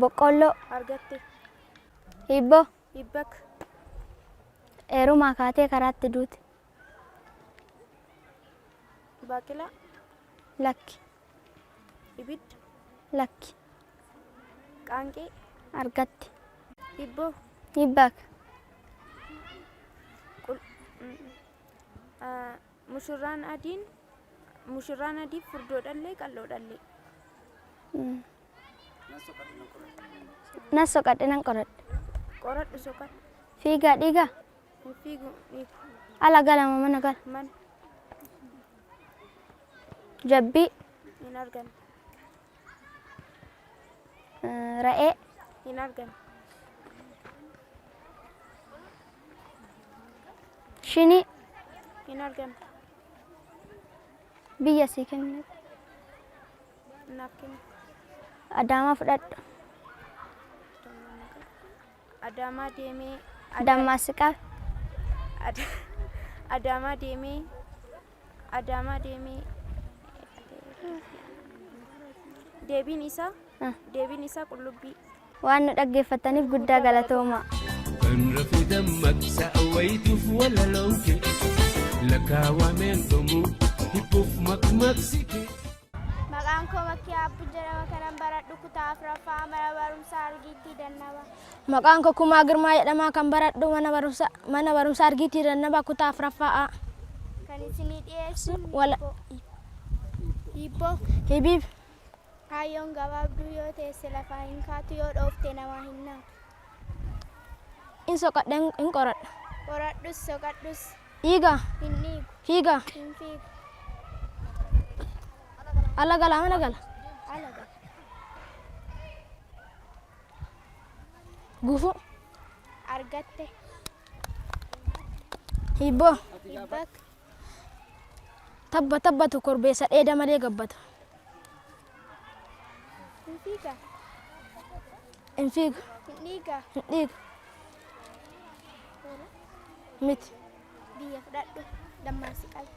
boqqolloo, argatte, hibboo, hibbak, eerumaa kaatee karaatti duute, baaqilaa, lakki, ibidda, lakki, qaanqee, argatte, hibboo, hibbak, mushurraan adii furdoodhallee qalloodhallee. nas soqadhe nan qoradhe, Qoradhu soqadhu. fiigaa dhiigaa, Hin fiigu dhiigu. ala galama mana gala, Man jabbii, hin argan. ra'ee, Hin argan. shinii, Hin argan. biyya sii kenne, Naaf kenna. adaamaa fudhadhu, Adaamaa deemee. dammaasiqaa, Adaamaa deemee. Adaamaa deemee. Deebiin isaa qullubbii. waan nu dhaggeeffataniif guddaa galatoomaa. Kan rafu dammaqsa wayituuf walalooke lakkaawameen dhumuu hibbuuf maqmaqsike. Maqaan koo Makkii Abbuu jedhama. Kanan baradhu kutaa afuraffaa mana barumsaa Argiitii Dannaba. Maqaan koo Kumaa Girmaa jedhama. Kan baradhu mana barumsaa Argiitii Dannaba kutaa afuraffaa. Kan isinii dhiyeessu Hibboo. Hibiib. kaayyoon gabaabduu yoo teesse lafaa hin kaatu yoo dhoofte namaa hin naatu. In soqadhe in qoradha. Qoradhus soqadhus Dhiiga. hin dhiigu Fiiga. hin fiigu. Ala gala mana gala. Ala gala. Gufu. Argatte. Hibboo. Hibbak. Tabbatu korbeessa dheeda malee gabbata. Hin fiiga. In fiigu. Hin dhiiga. In dhiigu. Miti. Biyya fudhadhu. Dammaasi qabi.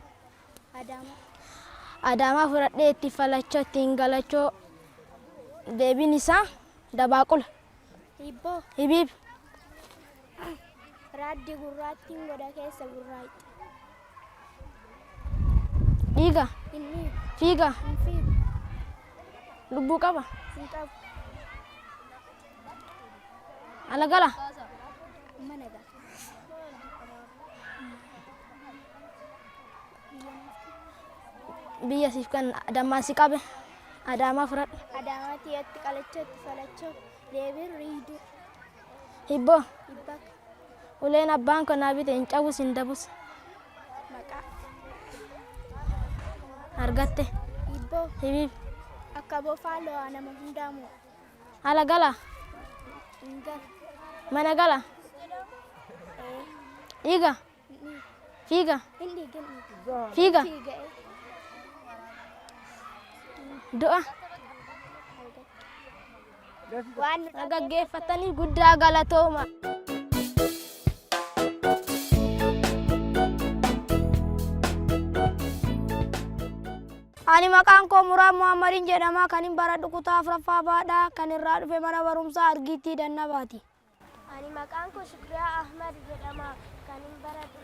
Adaamaa. Adaamaa fudhadhee itti falachoo ittiin galachoo deebiin isaa dabaaqula. Hibboo. Hibiib. Raaddi gurraattiin goda keessa gurraayxe. Dhiiga. Hin dhiigu. Fiiga. Hin fiigu. Lubbuu qaba. Hin qabu. Ala gala. Mana gala. Biyya siif kan dammaasi qabe. Adaamaa fudhadhu. Adaamaatti itti qalachoo itti falachoo deebiin riiduu. Hibboo. Hibbak. Uleen abbaan koo naa bite hin cabus hin dabus. Maqaa. Argatte. Hibboo. Hibiib. Akka bofaa lo'aa nama hundaamu. Ala gala. Hin galu. Mana gala. Dhiiga. Fiiga. Hin dhiigin. Fiiga. Fiiga'ee. Du'a. Waan nu Gaggeeffatanii guddaa galatooma. Ani maqaan koo Muraad Muhammadiin jedhama. Kan hin baradhu kutaa afuraffaa baadhaa. Kan irraa dhufe mana barumsaa Argiitii Dannabaati. Ani maqaan koo Shukriyaa Ahmad jedhama. Kan hin baradhu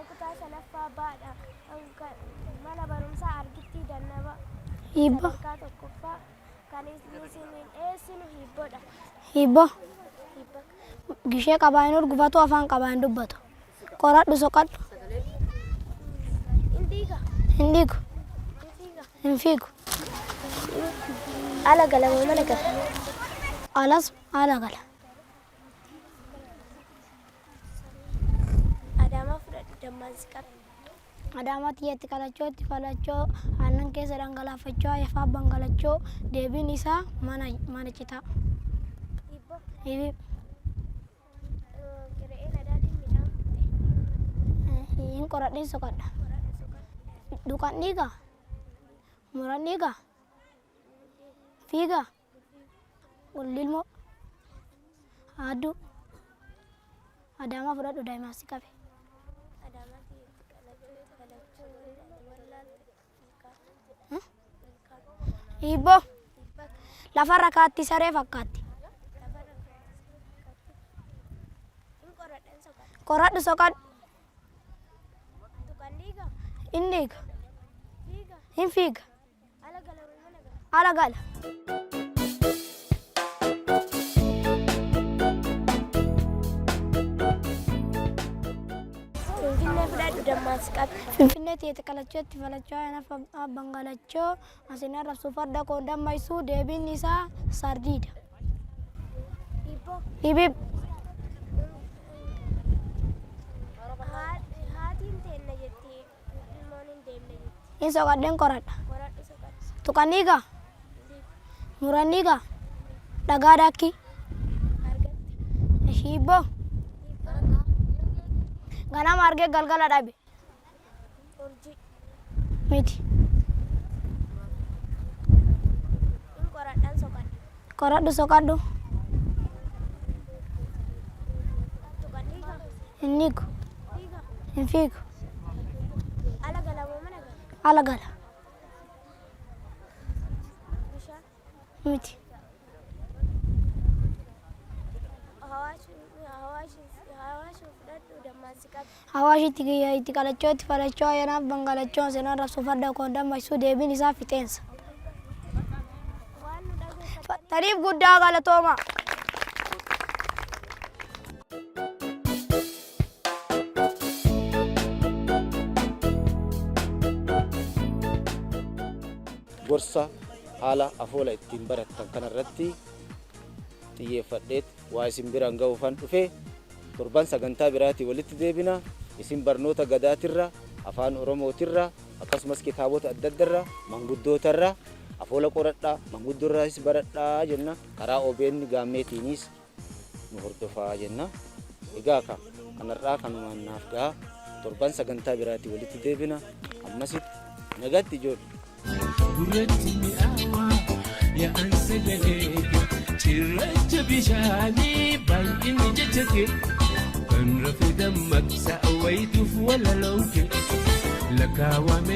kutaa shanaffaa baadha. Mana barumsaa Argiitii Dannaba. Hibboo. Sadarkaa tokkoffaa. Kan isiniin dhiyeessinu hibboodha. Hibboo. Hibbak. Gishee qabaa hin urgufatu afaan qabaa hin dubbatu. Qoradhu soqadhu. Hin dhiiga. Hin dhiigu. Hin fiiga. Hin fiigu. Ala gala moo mana gala? Alas ala gala. Adaamaa fudhadhu dammaasi qabi. Adaamaatti itti qalachoo itti falachoo aannan keessa dhangalaafachoo ayafaa bangalachoo deebiin isaa mana citaa. Hibboo. Hibiib. Re'een adaatiin midhaan fudhate. Hin qoradhiin soqadha. Duqan dhiiga. Muran dhiiga. Fiiga. Lilmoo. Hadduu. Adaamaa fudhadhu daa'imaasi qabe. Adaamaatti itti qalachoo wallaalte. Hibboo. Hibbak. lafarra kaatti saree fakkaatti. Qoradhu soqadhu. Inni hiika. Hin fiiga. Ala gala. Finfinnee fudhadhu dammaas qabe. Finfinnee teeti qalachooti falachoo yana abban galachoo asin arrabsu farda koo dammaysuu deebiin isaa sardiida. Hibib. Haatiin teenna jettee ilmoon hin deemne jettee. Hin soqadheen qoradha. Qoradhu soqadhu. Tuqanniigaa. Muranniigaa. Dhagaa daakki. Argatte. Shiibboo. Ganama argee galgala dhabe. Urjii. Miti. Hin qoradhaan soqadhu. Qoradhu soqadhu. Tuqanniigaa. Hin hiiku. Fiigaa. Hin fiigu. Ala gala moo mana gala? Ala gala. Bishaan. Miti. Hawaasni fudhadhu dammaas qabe. Hawaashitti itti qalachooti falachoo yana abban galachoo asin arrabsu farda koo dammaysuu deebiin isaa fixeensa. Waan nu dhageeffatu. Tariif guddaa galatooma. gorsa haala afoola ittiin barattan kanarratti xiyyeeffadheet waa isin biraan ga'uufan dhufe torban sagantaa biraatii walitti deebina isin barnoota gadaatirra afaan oromootirra akkasumas kitaabota adda addarra manguddootarra afoola qoradhaa manguddoorraas baradhaa jenna karaa OBN gaammeetiinis nu hordofaa jenna egaa kanarraa kanumaan naaf ga'a torban sagantaa biraatii walitti deebina ammasitti nagatti ijoollee. Gurratti mi'aawaa yaa'an sagalee cirracha bishaanii baay'inni jecha kee kan rafe dammaqsa wayituuf walaloo kee lakkaawame